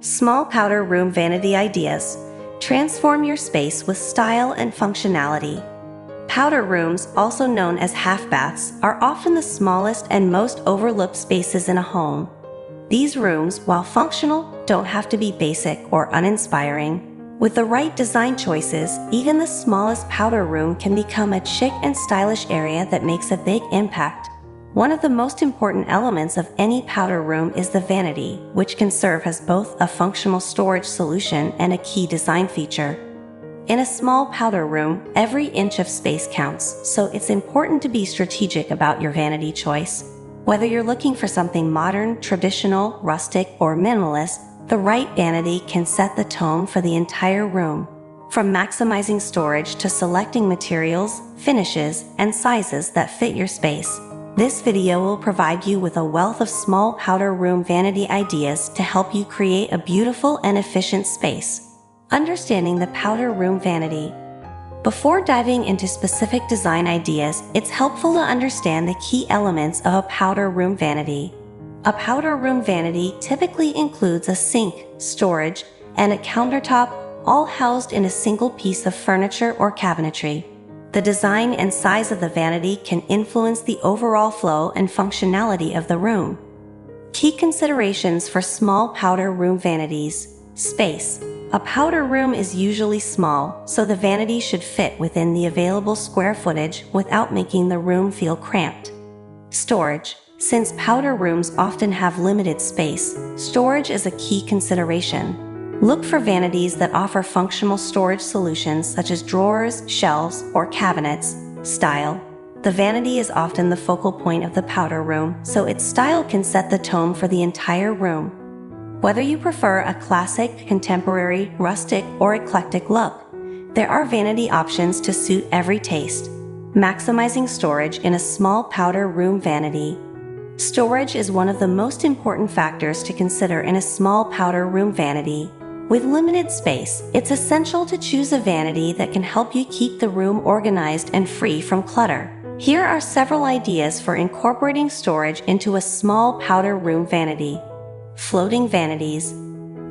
Small powder room vanity ideas. Transform your space with style and functionality. Powder rooms, also known as half baths, are often the smallest and most overlooked spaces in a home. These rooms, while functional, don't have to be basic or uninspiring. With the right design choices, even the smallest powder room can become a chic and stylish area that makes a big impact. One of the most important elements of any powder room is the vanity, which can serve as both a functional storage solution and a key design feature. In a small powder room, every inch of space counts, so it's important to be strategic about your vanity choice. Whether you're looking for something modern, traditional, rustic, or minimalist, the right vanity can set the tone for the entire room. From maximizing storage to selecting materials, finishes, and sizes that fit your space, this video will provide you with a wealth of small powder room vanity ideas to help you create a beautiful and efficient space. Understanding the powder room vanity. Before diving into specific design ideas, it's helpful to understand the key elements of a powder room vanity. A powder room vanity typically includes a sink, storage, and a countertop, all housed in a single piece of furniture or cabinetry. The design and size of the vanity can influence the overall flow and functionality of the room. Key considerations for small powder room vanities. Space. A powder room is usually small, so the vanity should fit within the available square footage without making the room feel cramped. Storage. Since powder rooms often have limited space, storage is a key consideration. Look for vanities that offer functional storage solutions such as drawers, shelves, or cabinets. Style. The vanity is often the focal point of the powder room, so its style can set the tone for the entire room. Whether you prefer a classic, contemporary, rustic, or eclectic look, there are vanity options to suit every taste. Maximizing storage in a small powder room vanity. Storage is one of the most important factors to consider in a small powder room vanity. With limited space, it's essential to choose a vanity that can help you keep the room organized and free from clutter. Here are several ideas for incorporating storage into a small powder room vanity. Floating vanities.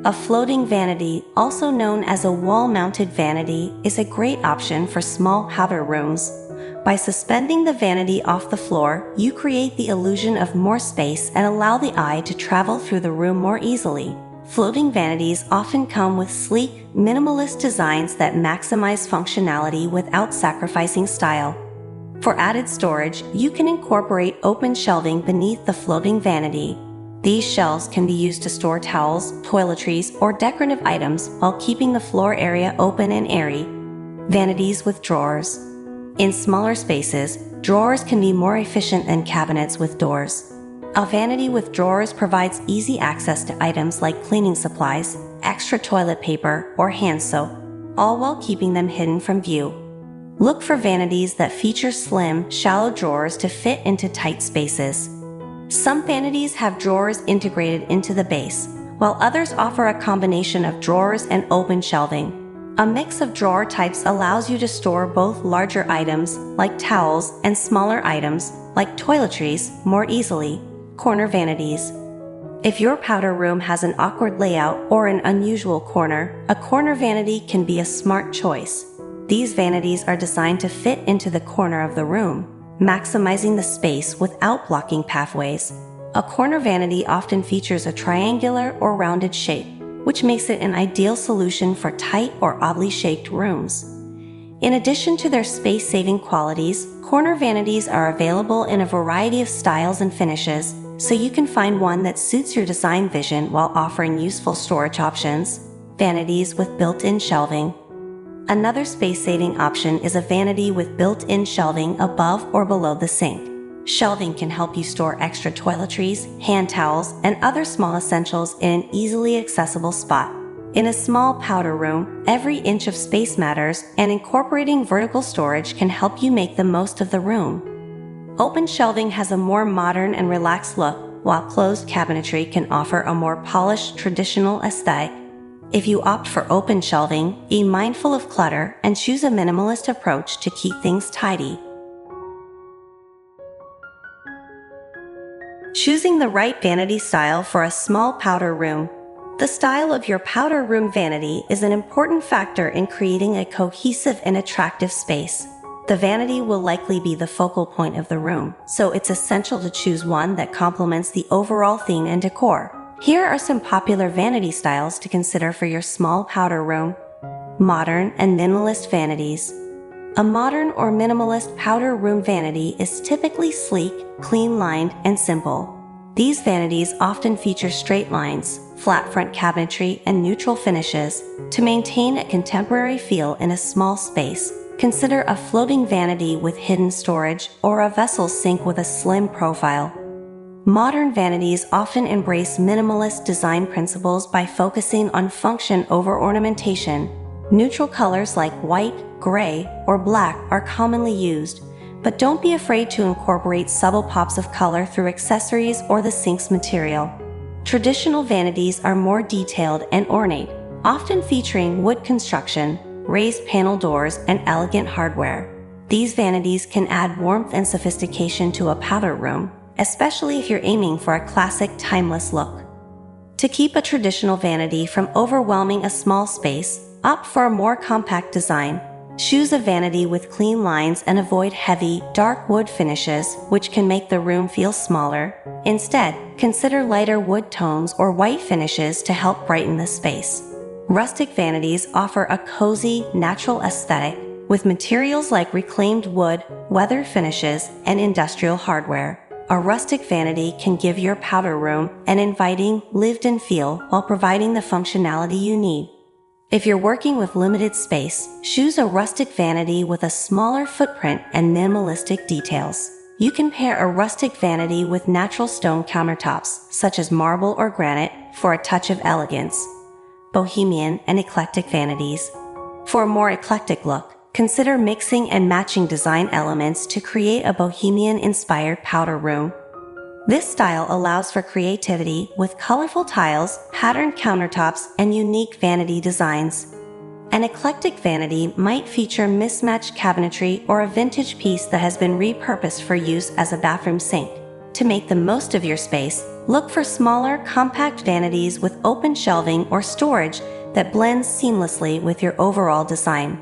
A floating vanity, also known as a wall-mounted vanity, is a great option for small powder rooms. By suspending the vanity off the floor, you create the illusion of more space and allow the eye to travel through the room more easily. Floating vanities often come with sleek, minimalist designs that maximize functionality without sacrificing style. For added storage, you can incorporate open shelving beneath the floating vanity. These shelves can be used to store towels, toiletries, or decorative items while keeping the floor area open and airy. Vanities with drawers. In smaller spaces, drawers can be more efficient than cabinets with doors. A vanity with drawers provides easy access to items like cleaning supplies, extra toilet paper, or hand soap, all while keeping them hidden from view. Look for vanities that feature slim, shallow drawers to fit into tight spaces. Some vanities have drawers integrated into the base, while others offer a combination of drawers and open shelving. A mix of drawer types allows you to store both larger items, like towels, and smaller items, like toiletries, more easily. Corner vanities. If your powder room has an awkward layout or an unusual corner, a corner vanity can be a smart choice. These vanities are designed to fit into the corner of the room, maximizing the space without blocking pathways. A corner vanity often features a triangular or rounded shape, which makes it an ideal solution for tight or oddly shaped rooms. In addition to their space-saving qualities, corner vanities are available in a variety of styles and finishes, so you can find one that suits your design vision while offering useful storage options. Vanities with built-in shelving. Another space-saving option is a vanity with built-in shelving above or below the sink. Shelving can help you store extra toiletries, hand towels, and other small essentials in an easily accessible spot. In a small powder room, every inch of space matters, and incorporating vertical storage can help you make the most of the room. Open shelving has a more modern and relaxed look, while closed cabinetry can offer a more polished, traditional aesthetic. If you opt for open shelving, be mindful of clutter and choose a minimalist approach to keep things tidy. Choosing the right vanity style for a small powder room. The style of your powder room vanity is an important factor in creating a cohesive and attractive space. The vanity will likely be the focal point of the room, so it's essential to choose one that complements the overall theme and decor. Here are some popular vanity styles to consider for your small powder room. Modern and minimalist vanities. A modern or minimalist powder room vanity is typically sleek, clean-lined, and simple. These vanities often feature straight lines, flat front cabinetry, and neutral finishes. To maintain a contemporary feel in a small space, consider a floating vanity with hidden storage or a vessel sink with a slim profile. Modern vanities often embrace minimalist design principles by focusing on function over ornamentation. Neutral colors like white, gray, or black are commonly used, but don't be afraid to incorporate subtle pops of color through accessories or the sink's material. Traditional vanities are more detailed and ornate, often featuring wood construction, raised panel doors, and elegant hardware. These vanities can add warmth and sophistication to a powder room, especially if you're aiming for a classic, timeless look. To keep a traditional vanity from overwhelming a small space, opt for a more compact design. Choose a vanity with clean lines and avoid heavy, dark wood finishes, which can make the room feel smaller. Instead, consider lighter wood tones or white finishes to help brighten the space. Rustic vanities offer a cozy, natural aesthetic, with materials like reclaimed wood, weathered finishes, and industrial hardware. A rustic vanity can give your powder room an inviting, lived-in feel while providing the functionality you need. If you're working with limited space, choose a rustic vanity with a smaller footprint and minimalistic details. You can pair a rustic vanity with natural stone countertops, such as marble or granite, for a touch of elegance. Bohemian and eclectic vanities. For a more eclectic look, consider mixing and matching design elements to create a bohemian-inspired powder room. This style allows for creativity with colorful tiles, patterned countertops, and unique vanity designs. An eclectic vanity might feature mismatched cabinetry or a vintage piece that has been repurposed for use as a bathroom sink. To make the most of your space, look for smaller, compact vanities with open shelving or storage that blends seamlessly with your overall design.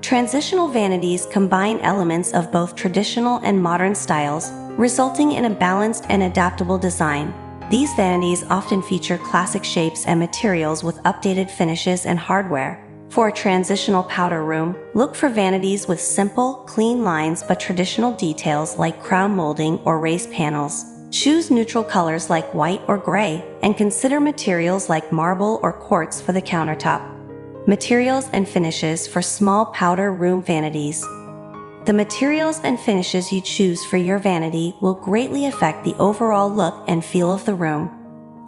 Transitional vanities combine elements of both traditional and modern styles, resulting in a balanced and adaptable design. These vanities often feature classic shapes and materials with updated finishes and hardware. For a transitional powder room, look for vanities with simple, clean lines but traditional details like crown molding or raised panels. Choose neutral colors like white or gray, and consider materials like marble or quartz for the countertop. Materials and finishes for small powder room vanities. The materials and finishes you choose for your vanity will greatly affect the overall look and feel of the room.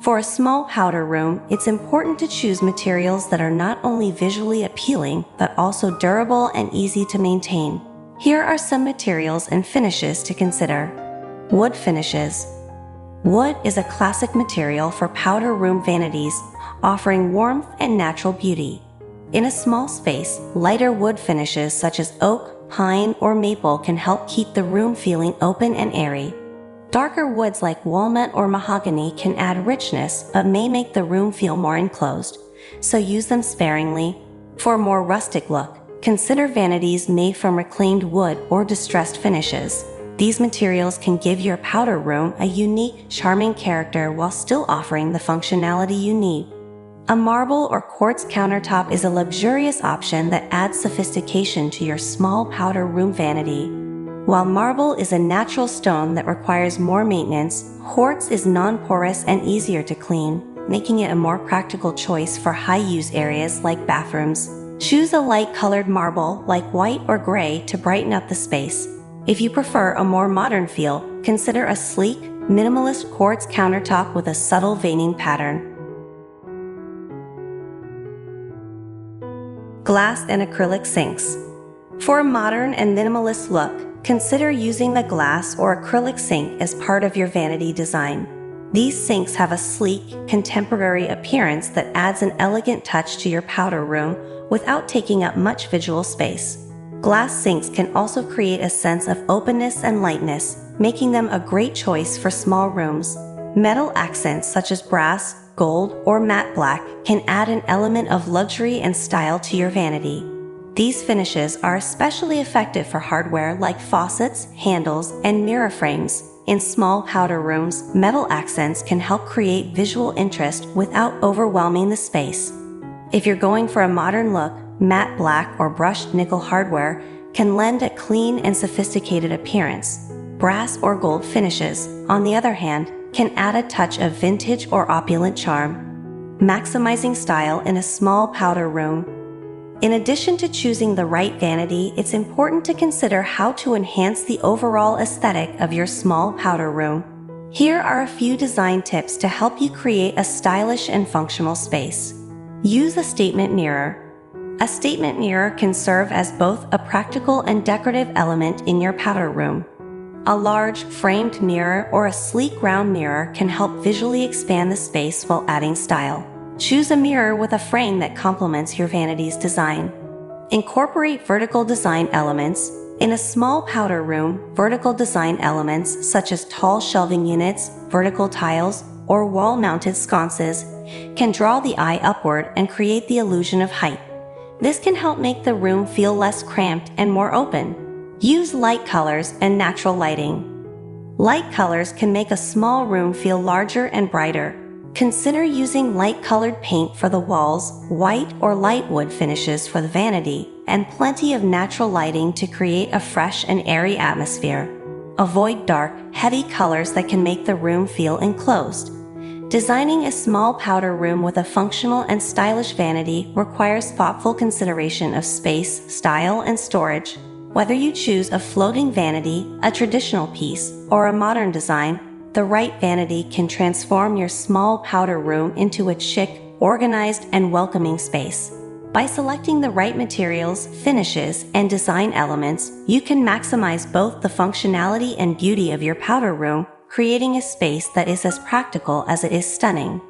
For a small powder room, it's important to choose materials that are not only visually appealing, but also durable and easy to maintain. Here are some materials and finishes to consider. Wood finishes. Wood is a classic material for powder room vanities, offering warmth and natural beauty. In a small space, lighter wood finishes such as oak, pine, or maple can help keep the room feeling open and airy. Darker woods like walnut or mahogany can add richness but may make the room feel more enclosed, so use them sparingly. For a more rustic look, consider vanities made from reclaimed wood or distressed finishes. These materials can give your powder room a unique, charming character while still offering the functionality you need. A marble or quartz countertop is a luxurious option that adds sophistication to your small powder room vanity. While marble is a natural stone that requires more maintenance, quartz is non-porous and easier to clean, making it a more practical choice for high-use areas like bathrooms. Choose a light-colored marble like white or gray to brighten up the space. If you prefer a more modern feel, consider a sleek, minimalist quartz countertop with a subtle veining pattern. Glass and acrylic sinks. For a modern and minimalist look, consider using the glass or acrylic sink as part of your vanity design. These sinks have a sleek, contemporary appearance that adds an elegant touch to your powder room without taking up much visual space. Glass sinks can also create a sense of openness and lightness, making them a great choice for small rooms. Metal accents such as brass, gold, or matte black can add an element of luxury and style to your vanity. These finishes are especially effective for hardware like faucets, handles, and mirror frames. In small powder rooms, metal accents can help create visual interest without overwhelming the space. If you're going for a modern look, matte black or brushed nickel hardware can lend a clean and sophisticated appearance. Brass or gold finishes, on the other hand, can add a touch of vintage or opulent charm, maximizing style in a small powder room. In addition to choosing the right vanity, it's important to consider how to enhance the overall aesthetic of your small powder room. Here are a few design tips to help you create a stylish and functional space. Use a statement mirror. A statement mirror can serve as both a practical and decorative element in your powder room. A large, framed mirror or a sleek round mirror can help visually expand the space while adding style. Choose a mirror with a frame that complements your vanity's design. Incorporate vertical design elements. In a small powder room, vertical design elements such as tall shelving units, vertical tiles, or wall-mounted sconces can draw the eye upward and create the illusion of height. This can help make the room feel less cramped and more open. Use light colors and natural lighting. Light colors can make a small room feel larger and brighter. Consider using light-colored paint for the walls, white or light wood finishes for the vanity, and plenty of natural lighting to create a fresh and airy atmosphere. Avoid dark, heavy colors that can make the room feel enclosed. Designing a small powder room with a functional and stylish vanity requires thoughtful consideration of space, style, and storage. Whether you choose a floating vanity, a traditional piece, or a modern design, the right vanity can transform your small powder room into a chic, organized, and welcoming space. By selecting the right materials, finishes, and design elements, you can maximize both the functionality and beauty of your powder room, creating a space that is as practical as it is stunning.